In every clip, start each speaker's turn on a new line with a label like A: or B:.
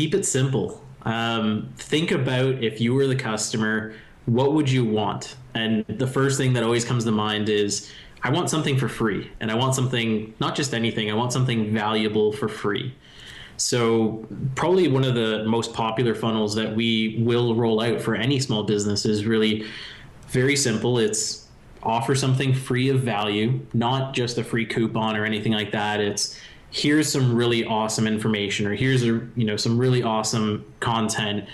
A: keep it simple. Think about if you were the customer, what would you want? And the first thing that always comes to mind is I want something for free. And I want something, not just anything, I want something valuable for free. So probably one of the most popular funnels that we will roll out for any small business is really very simple. It's offer something free of value, not just a free coupon or anything like that. It's here's some really awesome information, or here's some really awesome content.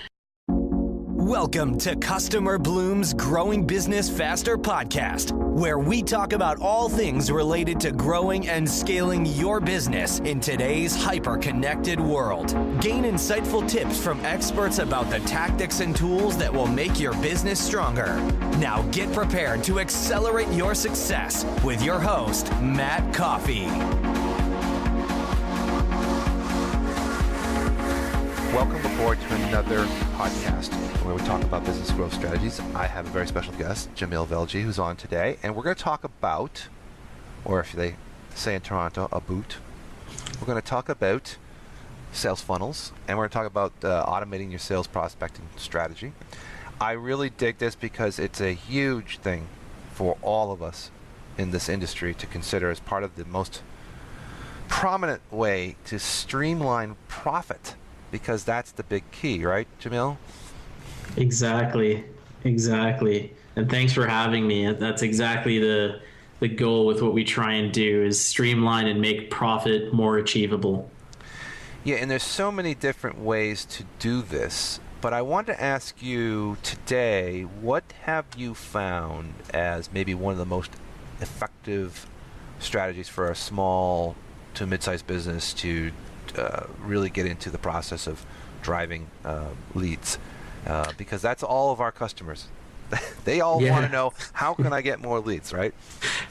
B: Welcome to CustomerBloom's Growing Business Faster podcast, where we talk about all things related to growing and scaling your business in today's hyper-connected world. Gain insightful tips from experts about the tactics and tools that will make your business stronger. Now get prepared to accelerate your success with your host, Matt Coffey.
C: Welcome aboard to another podcast where we talk about business growth strategies. I have a very special guest, Jamil Velji, who's on today, and we're going to talk about, or if they say in Toronto, a boot. We're going to talk about sales funnels, and we're going to talk about automating your sales prospecting strategy. I really dig this because it's a huge thing for all of us in this industry to consider as part of the most prominent way to streamline profit. Because that's the big key, right, Jamil?
A: Exactly. And thanks for having me. That's exactly the goal with what we try and do is streamline and make profit more achievable.
C: Yeah, and there's so many different ways to do this. But I want to ask you today, what have you found as maybe one of the most effective strategies for a small to mid-sized business to really get into the process of driving leads, because that's all of our customers. They all want to know, how can I get more leads, right?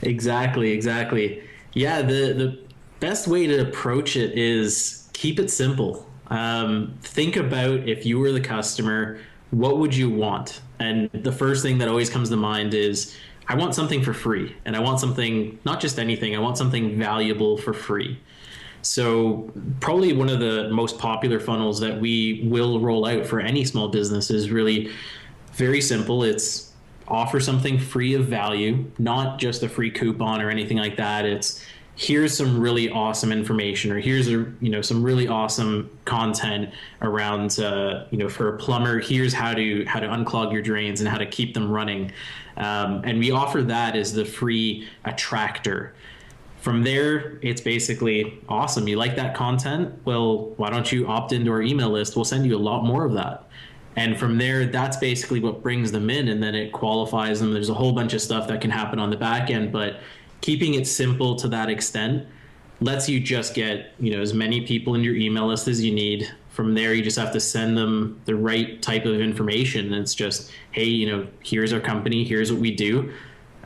A: Exactly. Yeah, the best way to approach it is keep it simple. Think about if you were the customer, what would you want? And the first thing that always comes to mind is I want something for free, and I want something, not just anything, I want something valuable for free. So probably one of the most popular funnels that we will roll out for any small business is really very simple. It's offer something free of value, not just a free coupon or anything like that. It's here's some really awesome information, or here's some really awesome content around for a plumber. Here's how to unclog your drains and how to keep them running, and we offer that as the free attractor. From there, it's basically awesome. You like that content? Well, why don't you opt into our email list? We'll send you a lot more of that. And from there, that's basically what brings them in, and then it qualifies them. There's a whole bunch of stuff that can happen on the back end, but keeping it simple to that extent lets you just get as many people in your email list as you need. From there, you just have to send them the right type of information. And it's just, hey, here's our company, here's what we do.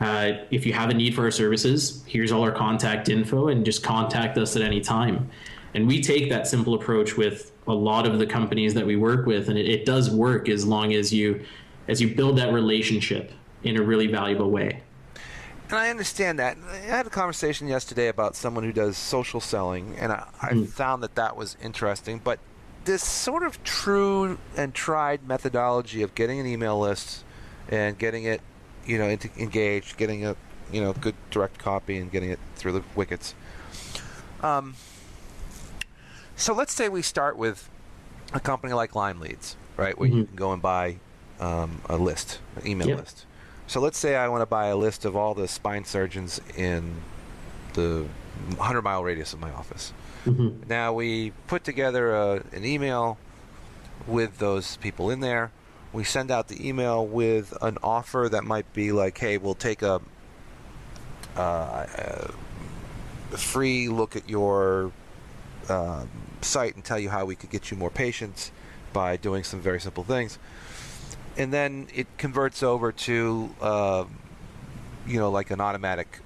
A: If you have a need for our services, here's all our contact info, and just contact us at any time. And we take that simple approach with a lot of the companies that we work with, and it does work as long as you build that relationship in a really valuable way.
C: And I understand that. I had a conversation yesterday about someone who does social selling, and I found that was interesting. But this sort of true and tried methodology of getting an email list and getting it engaged, getting a good direct copy and getting it through the wickets. So let's say we start with a company like Lime Leads, right, where you can go and buy a list, an email list. So let's say I want to buy a list of all the spine surgeons in the 100-mile radius of my office. Now we put together an email with those people in there. We send out the email with an offer that might be like, hey, we'll take a free look at your site and tell you how we could get you more patients by doing some very simple things. And then it converts over to, like an automatic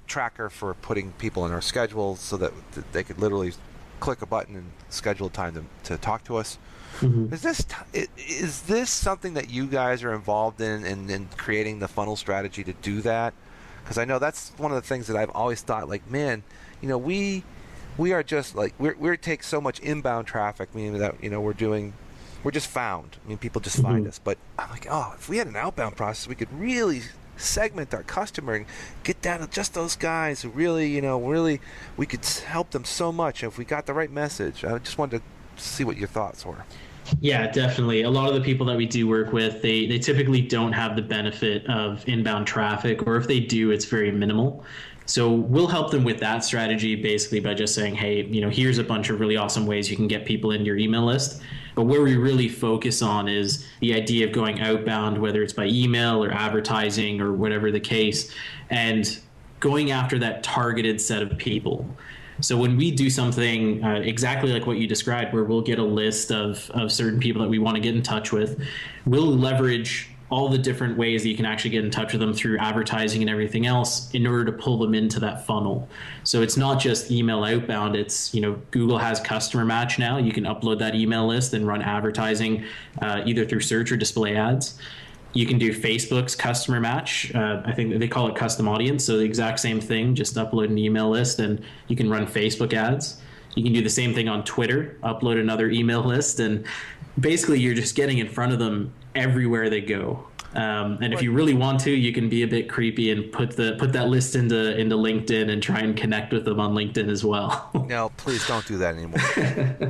C: tracker for putting people in our schedule so that they could literally click a button and schedule a time to talk to us. Is this something that you guys are involved in creating the funnel strategy to do that? Because I know that's one of the things that I've always thought, like, man, we we are just like we take so much inbound traffic, meaning that we're just found. I mean, people just find us. But I'm like, oh, if we had an outbound process, we could really segment our customer and get down to just those guys who really, really we could help them so much if we got the right message. I just wanted to see what your thoughts were.
A: Yeah, definitely. A lot of the people that we do work with, they typically don't have the benefit of inbound traffic, or if they do, it's very minimal. So we'll help them with that strategy basically by just saying, hey, here's a bunch of really awesome ways you can get people into your email list. But where we really focus on is the idea of going outbound, whether it's by email or advertising or whatever the case, and going after that targeted set of people. So when we do something exactly like what you described, where we'll get a list of certain people that we want to get in touch with, we'll leverage all the different ways that you can actually get in touch with them through advertising and everything else in order to pull them into that funnel. So it's not just email outbound, it's, Google has Customer Match now. You can upload that email list and run advertising either through search or display ads. You can do Facebook's Customer Match. I think they call it Custom Audience. So the exact same thing, just upload an email list and you can run Facebook ads. You can do the same thing on Twitter, upload another email list, and basically you're just getting in front of them everywhere they go. And if you really want to, you can be a bit creepy and put that list into LinkedIn and try and connect with them on LinkedIn as well.
C: No, please don't do that anymore.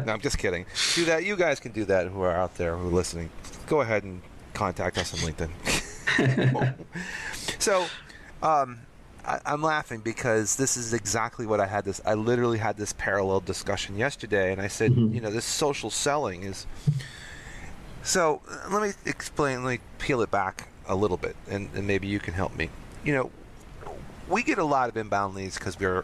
C: No, I'm just kidding. Do that. You guys can do that who are out there who are listening. Go ahead and contact us on LinkedIn. So, I'm laughing because this is exactly what I literally had this parallel discussion yesterday, and I said, this social selling is. So let me explain. Let me peel it back a little bit, and maybe you can help me. We get a lot of inbound leads because we're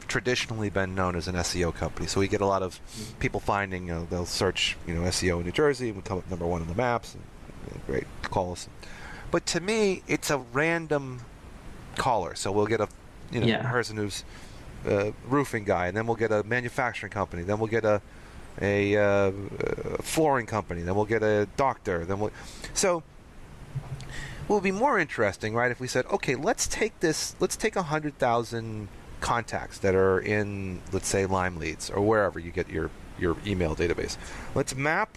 C: traditionally been known as an SEO company. So we get a lot of people finding, they'll search, SEO in New Jersey, and we come up number one on the maps. And great, call us. But to me, it's a random caller. So we'll get a person who's a roofing guy, and then we'll get a manufacturing company, then we'll get a flooring company, then we'll get a doctor, so it will be more interesting, right, if we said, okay, let's take 100,000 contacts that are in, let's say, Lime Leads or wherever you get your email database. Let's map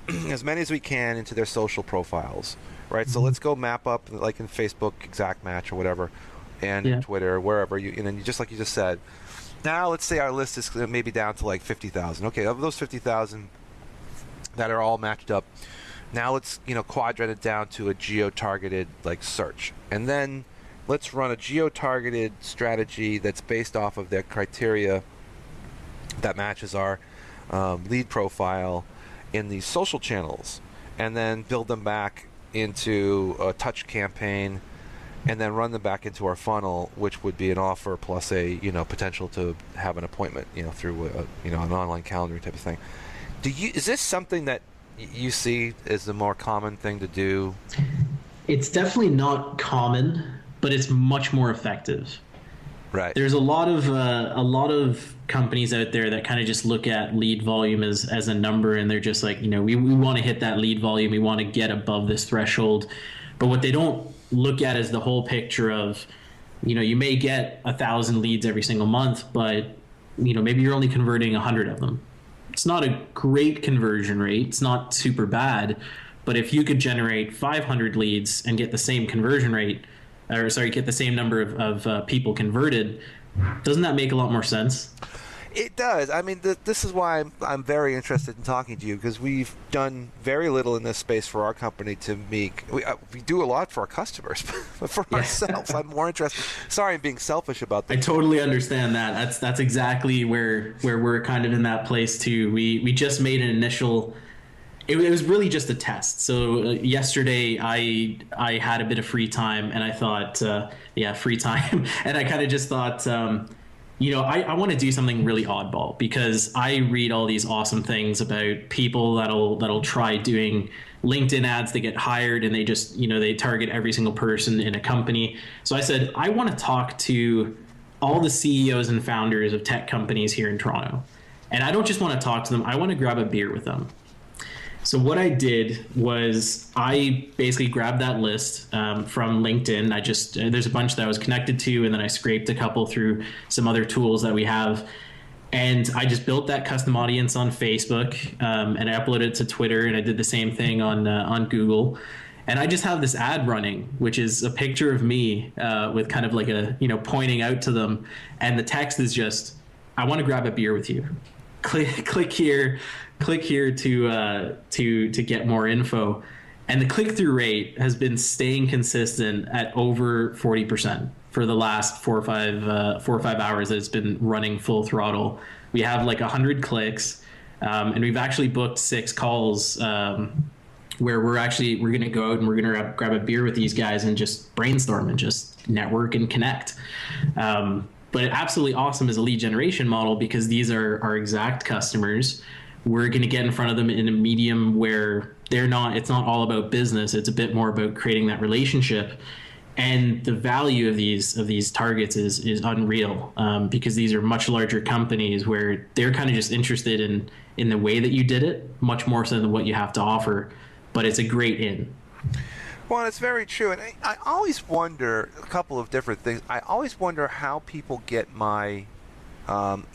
C: as many as we can into their social profiles, right? So let's go map up, like in Facebook, Exact Match or whatever, and Twitter, wherever and then just like you just said. Now let's say our list is maybe down to like 50,000. Okay, of those 50,000 that are all matched up, now let's quadrant it down to a geo-targeted like search, and then let's run a geo-targeted strategy that's based off of their criteria that matches our lead profile in these social channels, and then build them back into a touch campaign, and then run them back into our funnel, which would be an offer plus a potential to have an appointment through an online calendar type of thing. Is this something that you see as the more common thing to do?
A: It's definitely not common, but it's much more effective.
C: Right.
A: There's a lot of companies out there that kind of just look at lead volume as a number, and they're just like, we want to hit that lead volume, we want to get above this threshold. But what they don't look at is the whole picture of, you may get 1,000 leads every single month, but maybe you're only converting 100 of them. It's not a great conversion rate. It's not super bad, but if you could generate 500 leads and get the same conversion rate, get the same number of people converted, doesn't that make a lot more sense?
C: It does. I mean, this is why I'm very interested in talking to you, because we've done very little in this space for our company to make. We do a lot for our customers, but for ourselves, I'm more interested. Sorry, I'm being selfish about that.
A: I totally understand that. That's exactly where we're kind of in that place too. We just made an initial. It was really just a test. So yesterday I had a bit of free time, and I thought, free time, and I kind of just thought. I want to do something really oddball, because I read all these awesome things about people that'll try doing LinkedIn ads. They get hired and they just, they target every single person in a company. So I said, I want to talk to all the CEOs and founders of tech companies here in Toronto. And I don't just want to talk to them. I want to grab a beer with them. So what I did was I basically grabbed that list from LinkedIn. There's a bunch that I was connected to, and then I scraped a couple through some other tools that we have. And I just built that custom audience on Facebook, and I uploaded it to Twitter, and I did the same thing on Google. And I just have this ad running, which is a picture of me with kind of like a, pointing out to them. And the text is just, I want to grab a beer with you. Click here to get more info. And the click-through rate has been staying consistent at over 40% for the last 4 or 5 hours that it's been running full throttle. We have like 100 clicks, and we've actually booked 6 calls where we're going to go out and we're going to grab a beer with these guys and just brainstorm and just network and connect. But absolutely awesome as a lead generation model, because these are our exact customers. We're going to get in front of them in a medium where it's not all about business. It's a bit more about creating that relationship. And the value of these targets is unreal, because these are much larger companies where they're kind of just interested in the way that you did it, much more so than what you have to offer. But it's a great in.
C: Well, it's very true. And I always wonder a couple of different things. I always wonder how people get my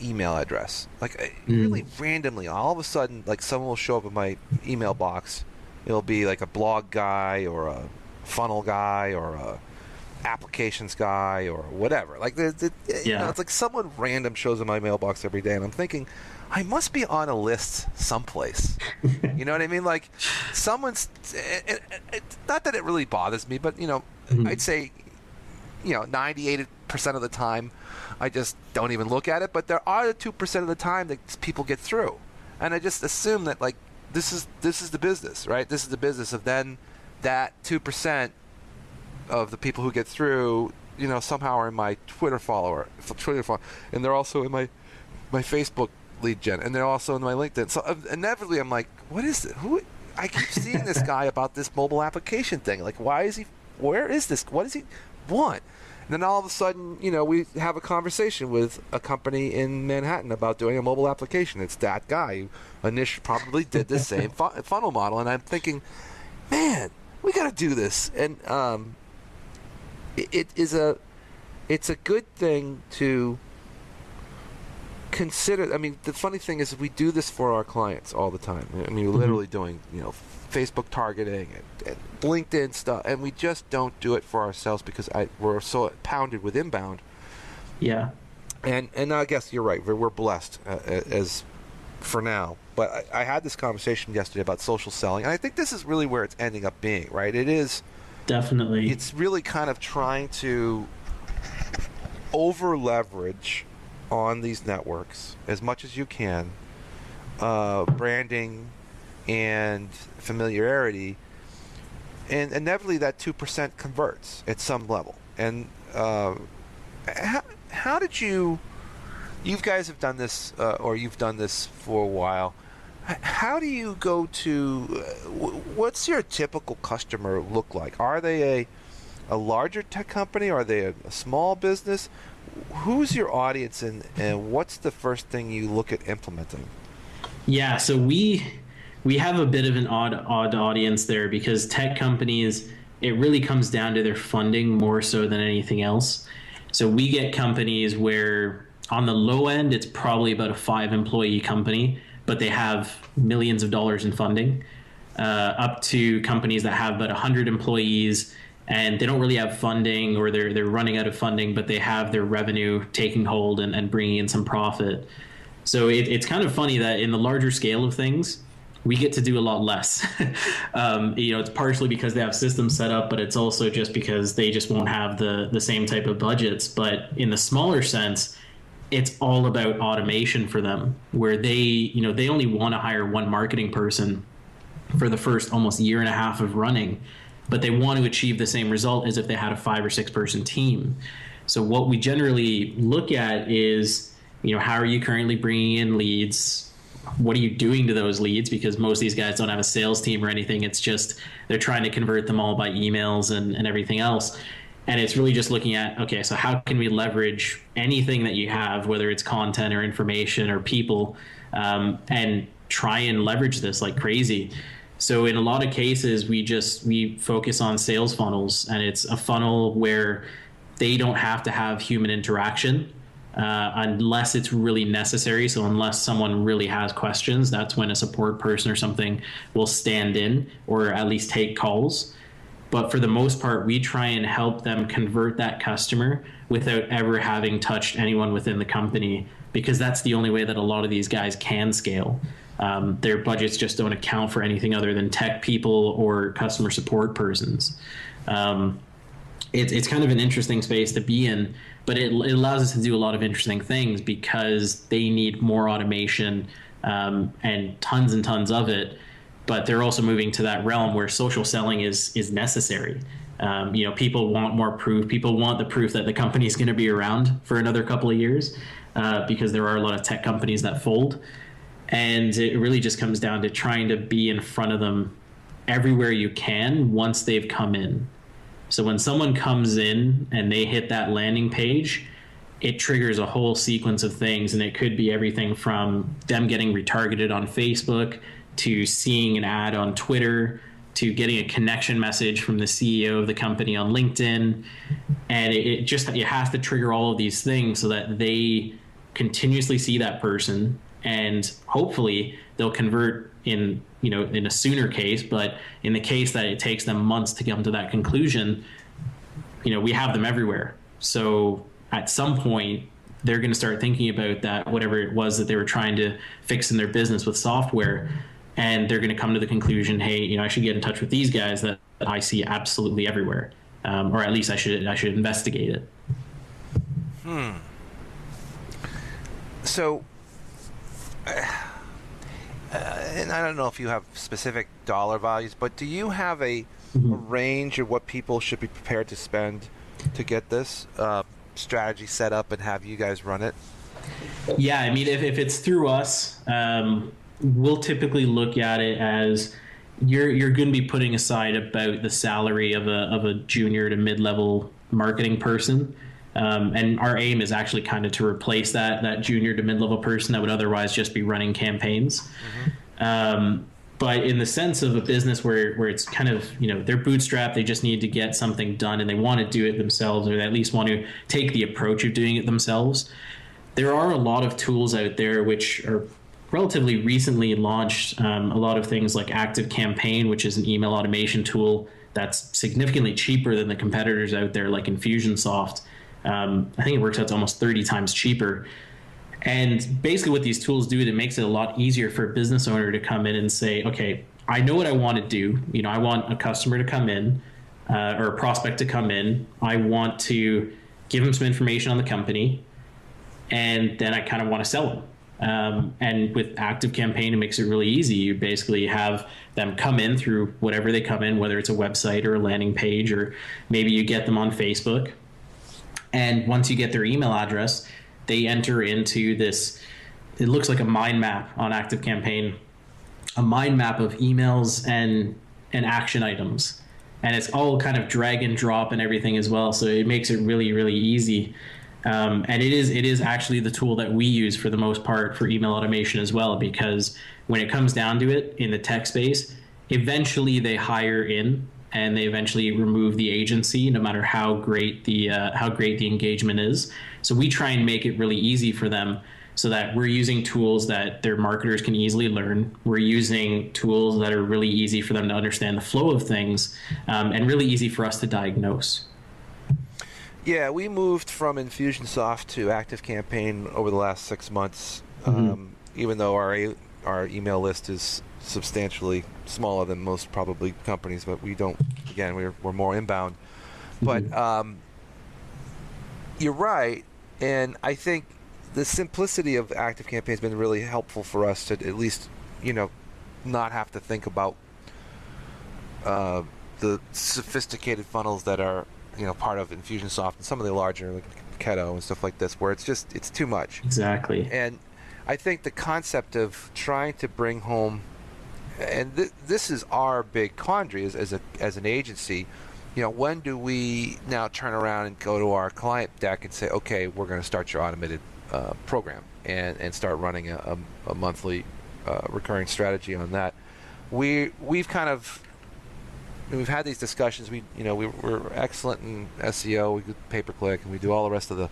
C: email address. Like really randomly, all of a sudden, like someone will show up in my email box. It'll be like a blog guy or a funnel guy or a applications guy or whatever. Like it's like someone random shows in my mailbox every day, and I'm thinking, I must be on a list someplace. You know what I mean? Like someone's. Not that it really bothers me, but I'd say, 98% of the time, I just don't even look at it. But there are the 2% of the time that people get through, and I just assume that like this is the business, right? This is the business of then that 2% of the people who get through, somehow are in my Twitter follower, and they're also in my Facebook lead gen, and they're also in my LinkedIn. So inevitably, I'm like, what is it? Who? I keep seeing this guy about this mobile application thing. Like, why is he? Where is this? What does he want? And then all of a sudden, we have a conversation with a company in Manhattan about doing a mobile application. It's that guy who initially probably did the same funnel model, and I'm thinking, man, we got to do this. And it's a good thing to consider. I mean, the funny thing is we do this for our clients all the time. I mean, we're literally doing, Facebook targeting and LinkedIn stuff, and we just don't do it for ourselves because we're so pounded with inbound.
A: Yeah.
C: And I guess you're right. We're blessed as for now. But I had this conversation yesterday about social selling, and I think this is really where it's ending up being, right? It is.
A: Definitely.
C: It's really kind of trying to over-leverage on these networks as much as you can, branding and familiarity, and inevitably that 2% converts at some level. And how did you guys have done this, or you've done this for a while, how do you go to, what's your typical customer look like? Are they a larger tech company? Are they a small business? Who's your audience, and what's the first thing you look at implementing?
A: Yeah, so we have a bit of an odd audience there, because tech companies, it really comes down to their funding more so than anything else. So we get companies where on the low end, it's probably about a 5-employee company, but they have millions of dollars in funding, up to companies that have about 100 employees and they don't really have funding, or they're running out of funding, but they have their revenue taking hold and bringing in some profit. So it's kind of funny that in the larger scale of things, we get to do a lot less. It's partially because they have systems set up, but it's also just because they just won't have the same type of budgets. But in the smaller sense, it's all about automation for them, where they only want to hire one marketing person for the first almost year and a half of running, but they want to achieve the same result as if they had a 5 or 6 person team. So what we generally look at is, how are you currently bringing in leads? What are you doing to those leads? Because most of these guys don't have a sales team or anything. It's just they're trying to convert them all by emails and everything else. And it's really just looking at, okay, so how can we leverage anything that you have, whether it's content or information or people, and try and leverage this like crazy. So in a lot of cases, we focus on sales funnels, and it's a funnel where they don't have to have human interaction. unless it's really necessary. So unless someone really has questions, that's when a support person or something will stand in or at least take calls. But for the most part, we try and help them convert that customer without ever having touched anyone within the company, because that's the only way that a lot of these guys can scale. Their budgets just don't account for anything other than tech people or customer support persons. It's kind of an interesting space to be in, but it allows us to do a lot of interesting things because they need more automation and tons of it. But they're also moving to that realm where social selling is necessary. People want more proof. People want the proof that the company is going to be around for another couple of years because there are a lot of tech companies that fold. And it really just comes down to trying to be in front of them everywhere you can once they've come in. So when someone comes in and they hit that landing page, it triggers a whole sequence of things. And it could be everything from them getting retargeted on Facebook to seeing an ad on Twitter, to getting a connection message from the CEO of the company on LinkedIn. And you have to trigger all of these things so that they continuously see that person, and hopefully they'll convert in a sooner case. But in the case that it takes them months to come to that conclusion, we have them everywhere. So at some point, they're going to start thinking about that, whatever it was that they were trying to fix in their business with software. And they're going to come to the conclusion, hey, I should get in touch with these guys that I see absolutely everywhere, or at least I should investigate it.
C: So, and I don't know if you have specific dollar values, but do you have a range of what people should be prepared to spend to get this strategy set up and have you guys run it?
A: Yeah, I mean, if it's through us, we'll typically look at it as you're going to be putting aside about the salary of a junior to mid-level marketing person. And our aim is actually kind of to replace that junior to mid-level person that would otherwise just be running campaigns. But in the sense of a business where it's kind of, they're bootstrapped, they just need to get something done and they want to do it themselves, or they at least want to take the approach of doing it themselves. There are a lot of tools out there which are relatively recently launched. A lot of things like ActiveCampaign, which is an email automation tool that's significantly cheaper than the competitors out there like Infusionsoft. I think it works out to almost 30 times cheaper. And basically what these tools do, it makes it a lot easier for a business owner to come in and say, okay, I know what I want to do. I want a customer to come in or a prospect to come in. I want to give them some information on the company, and then I kind of want to sell them. And with ActiveCampaign, it makes it really easy. You basically have them come in through whatever they come in, whether it's a website or a landing page, or maybe you get them on Facebook. And once you get their email address, they enter into this, it looks like a mind map on ActiveCampaign, a mind map of emails and action items. And it's all kind of drag and drop and everything as well. So it makes it really, really easy. And it is actually the tool that we use for the most part for email automation as well, because when it comes down to it in the tech space, eventually they hire in and they eventually remove the agency, no matter how great the engagement is. So we try and make it really easy for them so that we're using tools that their marketers can easily learn. We're using tools that are really easy for them to understand the flow of things, and really easy for us to diagnose.
C: Yeah, we moved from Infusionsoft to ActiveCampaign over the last 6 months, even though our email list is substantially smaller than most probably companies, but we don't, again, we're more inbound. But you're right, and I think the simplicity of ActiveCampaign has been really helpful for us to at least, not have to think about the sophisticated funnels that are part of Infusionsoft and some of the larger like Keto and stuff like this, where it's too much.
A: Exactly.
C: And I think the concept of trying to bring home, and this is our big quandary as an agency, when do we now turn around and go to our client deck and say, okay, we're going to start your automated program and start running a monthly recurring strategy on that. We've had these discussions. We're excellent in SEO. We do pay-per-click, and we do all the rest of the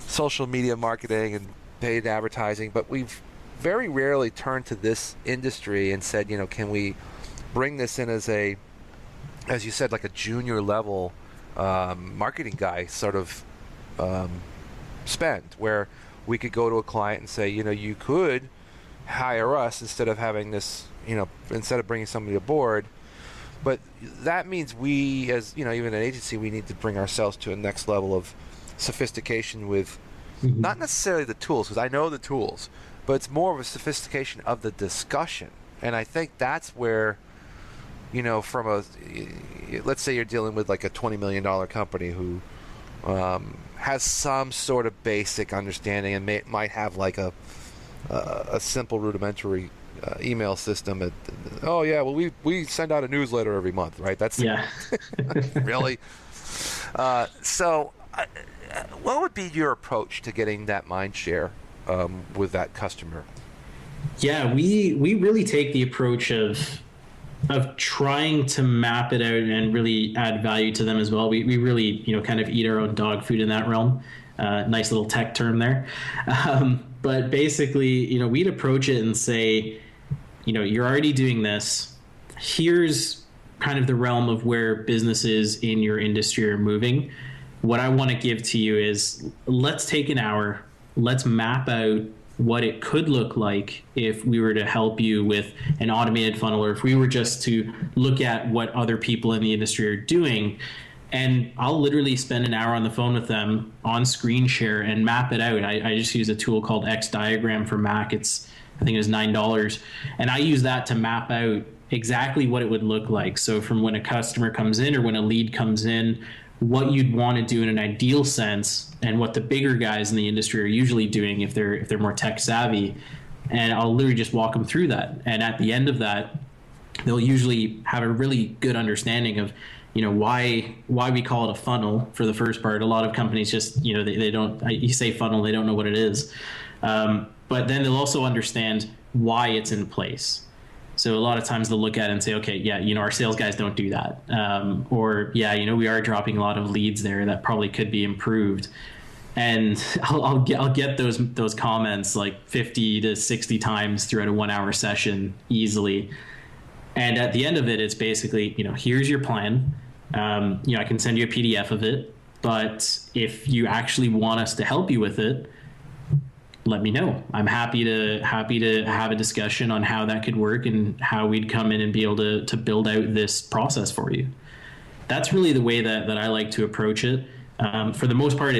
C: social media marketing and paid advertising, but we've very rarely turned to this industry and said, can we bring this in as you said, like a junior level marketing guy sort of spend, where we could go to a client and say, you could hire us instead of having this, instead of bringing somebody aboard. But that means we, as even an agency, we need to bring ourselves to a next level of sophistication with not necessarily the tools, because I know the tools, but it's more of a sophistication of the discussion. And I think that's where, from let's say you're dealing with like a $20 million company who has some sort of basic understanding and might have like a simple rudimentary email system. We send out a newsletter every month, right? That's really. So what would be your approach to getting that mind share with that customer?
A: Yeah, we really take the approach of trying to map it out and really add value to them as well. We really, kind of eat our own dog food in that realm. Nice little tech term there. But basically, we'd approach it and say, you're already doing this. Here's kind of the realm of where businesses in your industry are moving. What I want to give to you is, let's take an hour. Let's map out what it could look like if we were to help you with an automated funnel, or if we were just to look at what other people in the industry are doing. And I'll literally spend an hour on the phone with them on screen share and map it out. I just use a tool called X Diagram for Mac. I think it was $9. And I use that to map out exactly what it would look like. So from when a customer comes in or when a lead comes in, what you'd want to do in an ideal sense, and what the bigger guys in the industry are usually doing if they're more tech savvy. And I'll literally just walk them through that. And at the end of that, they'll usually have a really good understanding of, why we call it a funnel for the first part. A lot of companies just, they don't, you say funnel, they don't know what it is. But then they'll also understand why it's in place. So a lot of times they'll look at it and say, okay, yeah, our sales guys don't do that. Or we are dropping a lot of leads there that probably could be improved. And I'll get those comments like 50 to 60 times throughout a 1 hour session easily. And at the end of it, it's basically, here's your plan. I can send you a PDF of it, but if you actually want us to help you with it, let me know. I'm happy to have a discussion on how that could work and how we'd come in and be able to build out this process for you. That's really the way that I like to approach it. For the most part,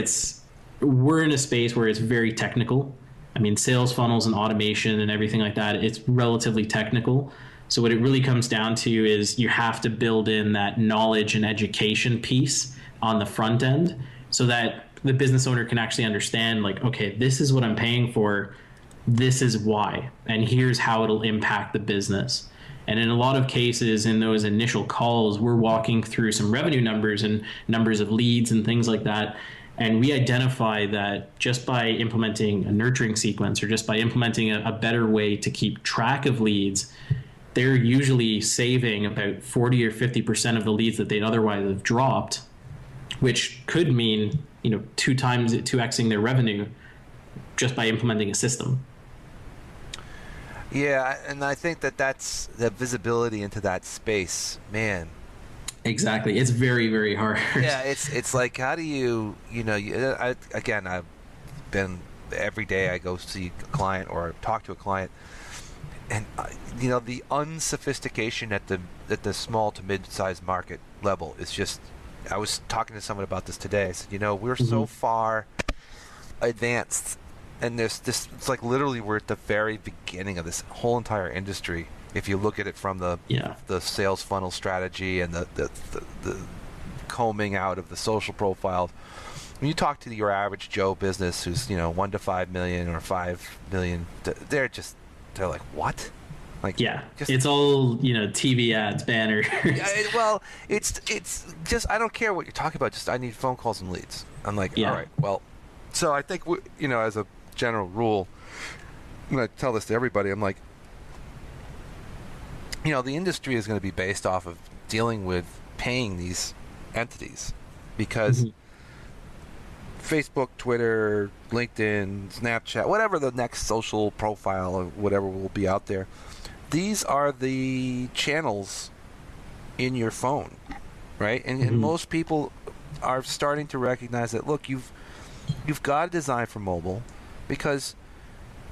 A: we're in a space where it's very technical. I mean, sales funnels and automation and everything like that, it's relatively technical. So what it really comes down to is you have to build in that knowledge and education piece on the front end so that the business owner can actually understand, like, okay, this is what I'm paying for, this is why, and here's how it'll impact the business. And in a lot of cases, in those initial calls, we're walking through some revenue numbers and numbers of leads and things like that. And we identify that just by implementing a nurturing sequence or just by implementing a better way to keep track of leads, they're usually saving about 40 or 50% of the leads that they'd otherwise have dropped, which could mean 2xing their revenue just by implementing a system.
C: Yeah, and I think that's the visibility into that space, man.
A: Exactly, it's very, very hard.
C: Yeah, it's like, how do you I've been every day I go see a client or talk to a client, and the unsophistication at the small to mid-sized market level is just. I was talking to someone about this today. I said, we're so far advanced, and it's like literally we're at the very beginning of this whole entire industry. If you look at it from the sales funnel strategy and the combing out of the social profiles, when you talk to your average Joe business who's 1 to 5 million or 5 million, they're like, what? Like,
A: it's all TV ads, banners.
C: Well, it's just, I don't care what you're talking about. Just I need phone calls and leads. I'm like, all right, well, so I think as a general rule, I'm going to tell this to everybody. I'm like, the industry is going to be based off of dealing with paying these entities, because Facebook, Twitter, LinkedIn, Snapchat, whatever the next social profile or whatever will be out there. These are the channels in your phone, right? And most people are starting to recognize that, look, you've got to design for mobile, because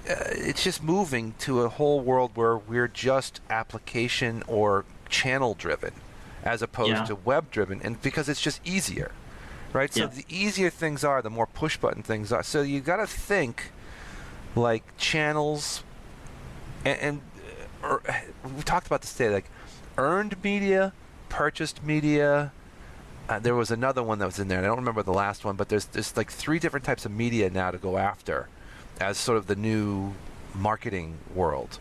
C: it's just moving to a whole world where we're just application or channel driven as opposed to web driven, and because it's just easier, right? So the easier things are, the more push button things are. So you got to think like channels, and we talked about this today, like earned media, purchased media. There was another one that was in there, and I don't remember the last one, but there's like 3 different types of media now to go after as sort of the new marketing world.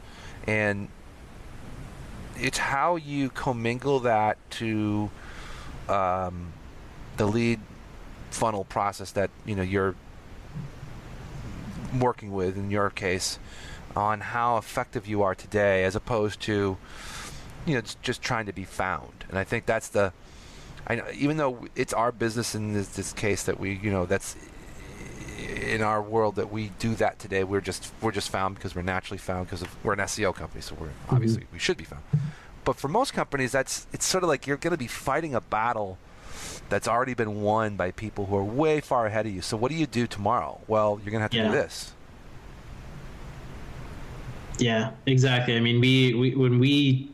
C: And it's how you commingle that to the lead funnel process that you're working with, in your case, on how effective you are today, as opposed to just trying to be found. And I think that's I know, even though it's our business in this case that we, that's in our world that we do that today, we're just found because we're naturally found because we're an SEO company, so we're obviously we should be found. But for most companies, it's sort of like you're going to be fighting a battle that's already been won by people who are way far ahead of you. So what do you do tomorrow? Well, you're going to have to do this.
A: Yeah, exactly. I mean, we when we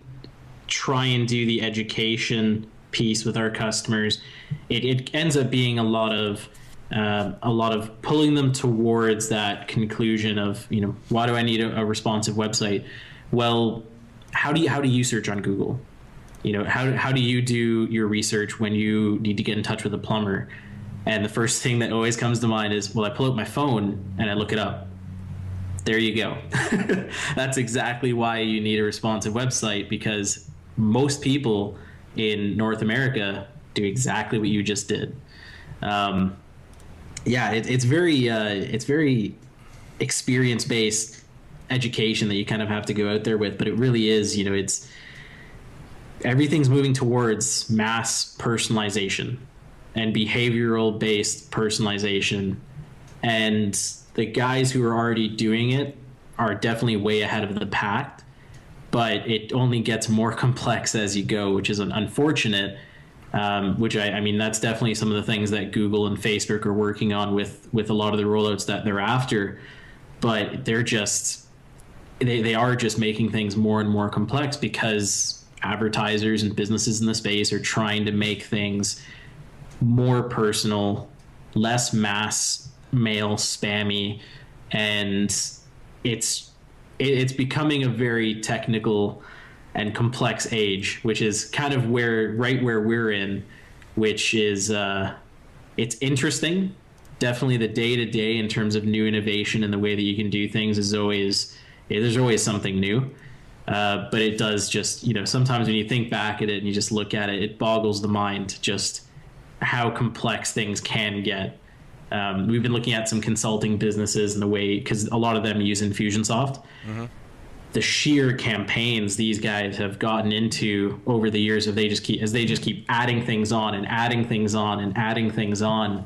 A: try and do the education piece with our customers, it ends up being a lot of pulling them towards that conclusion of, why do I need a responsive website? Well, how do you search on Google? How do you do your research when you need to get in touch with a plumber? And the first thing that always comes to mind is, well, I pull out my phone and I look it up. There you go. That's exactly why you need a responsive website, because most people in North America do exactly what you just did. It's very experience-based education that you kind of have to go out there with, but it really is, everything's moving towards mass personalization and behavioral-based personalization, and the guys who are already doing it are definitely way ahead of the pack, but it only gets more complex as you go, which is unfortunate. Which I mean, that's definitely some of the things that Google and Facebook are working on with a lot of the rollouts that they're after. But they're just, they are just making things more and more complex, because advertisers and businesses in the space are trying to make things more personal, less mass mail spammy, and it's becoming a very technical and complex age, which is kind of where we're in, which is it's interesting. Definitely the day-to-day in terms of new innovation and the way that you can do things is there's always something new. But it does just, sometimes when you think back at it and you just look at it, it boggles the mind just how complex things can get. We've been looking at some consulting businesses and the way, because a lot of them use Infusionsoft. The sheer campaigns these guys have gotten into over the years, they just keep adding things on and adding things on and adding things on,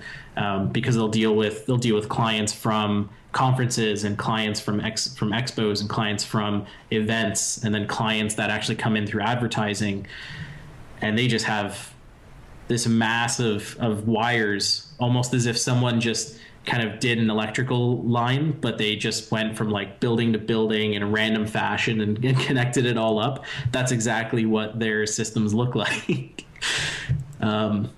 A: because they'll deal with clients from conferences and clients from expos and clients from events, and then clients that actually come in through advertising, and they just have this mass of wires, almost as if someone just kind of did an electrical line, but they just went from like building to building in a random fashion and connected it all up. That's exactly what their systems look like. But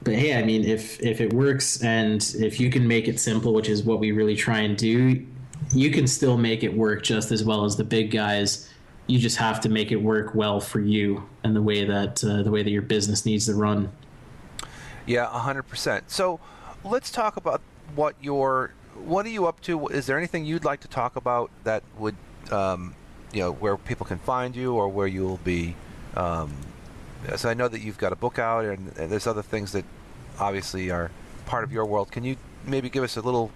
A: hey, I mean, if it works and if you can make it simple, which is what we really try and do, you can still make it work just as well as the big guys. You just have to make it work well for you and the way that your business needs to run. Yeah,
C: 100%. So let's talk about what are you up to? Is there anything you'd like to talk about that would, where people can find you, or where you'll be? So I know that you've got a book out, and there's other things that obviously are part of your world. Can you maybe give us a little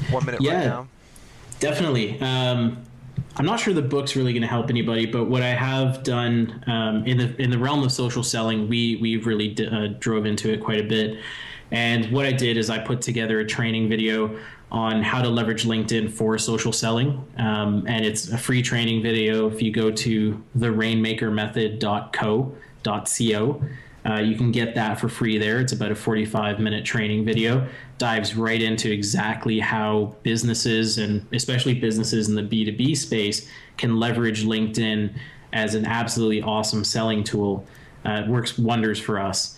C: 1 minute right now?
A: Definitely. I'm not sure the book's really going to help anybody, but what I have done in the realm of social selling, we really drove into it quite a bit, And what I did is I put together a training video on how to leverage LinkedIn for social selling. And it's a free training video. If you go to therainmakermethod.co, you can get that for free there. It's about a 45-minute training video. Dives right into exactly how businesses, and especially businesses in the B2B space, can leverage LinkedIn as an absolutely awesome selling tool. It works wonders for us.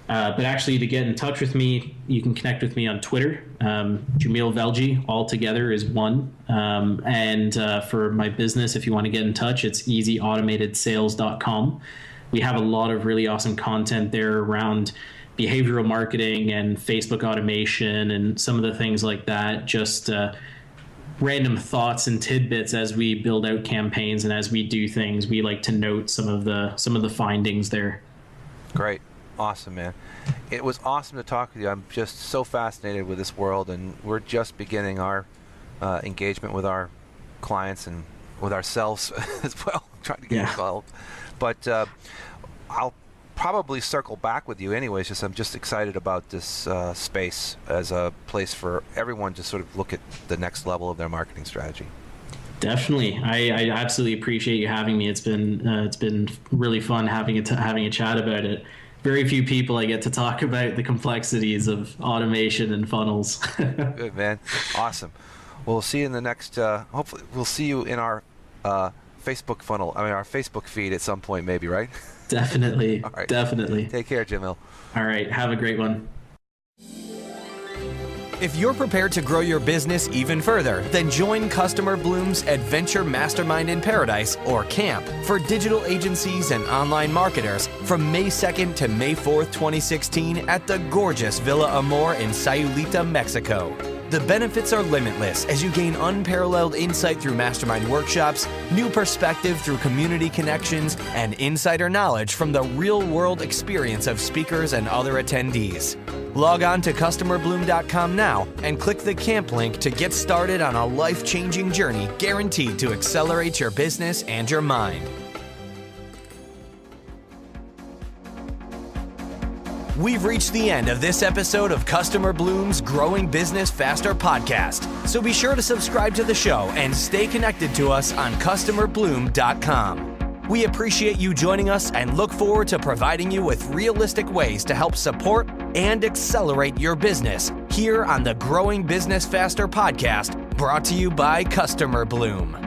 A: But actually, to get in touch with me, you can connect with me on Twitter. Jamil Velji, all together is one. And for my business, if you want to get in touch, it's easyautomatedsales.com. We have a lot of really awesome content there around behavioral marketing and Facebook automation and some of the things like that. Just random thoughts and tidbits as we build out campaigns and as we do things. We like to note some of the findings there.
C: Great. Awesome, man. It was awesome to talk with you. I'm just so fascinated with this world, and we're just beginning our engagement with our clients and with ourselves as well, trying to get involved. But I'll probably circle back with you anyways. I'm just excited about this space as a place for everyone to sort of look at the next level of their marketing strategy.
A: Definitely. I absolutely appreciate you having me. It's been really fun having a chat about it. Very few people I get to talk about the complexities of automation and funnels.
C: Good, man. Awesome. Well, we'll see you in the next, hopefully we'll see you in our Facebook funnel, our Facebook feed at some point maybe, right?
A: Definitely.
C: All right.
A: Definitely.
C: Take care, Jamil.
A: All right. Have a great one.
B: If you're prepared to grow your business even further, then join CustomerBloom's Adventure Mastermind in Paradise, or CAMP, for digital agencies and online marketers from May 2nd to May 4th, 2016 at the gorgeous Villa Amor in Sayulita, Mexico. The benefits are limitless as you gain unparalleled insight through mastermind workshops, new perspective through community connections, and insider knowledge from the real-world experience of speakers and other attendees. Log on to CustomerBloom.com now and click the camp link to get started on a life-changing journey guaranteed to accelerate your business and your mind. We've reached the end of this episode of CustomerBloom's Growing Business Faster podcast, so be sure to subscribe to the show and stay connected to us on CustomerBloom.com. We appreciate you joining us and look forward to providing you with realistic ways to help support and accelerate your business here on the Growing Business Faster podcast, brought to you by CustomerBloom.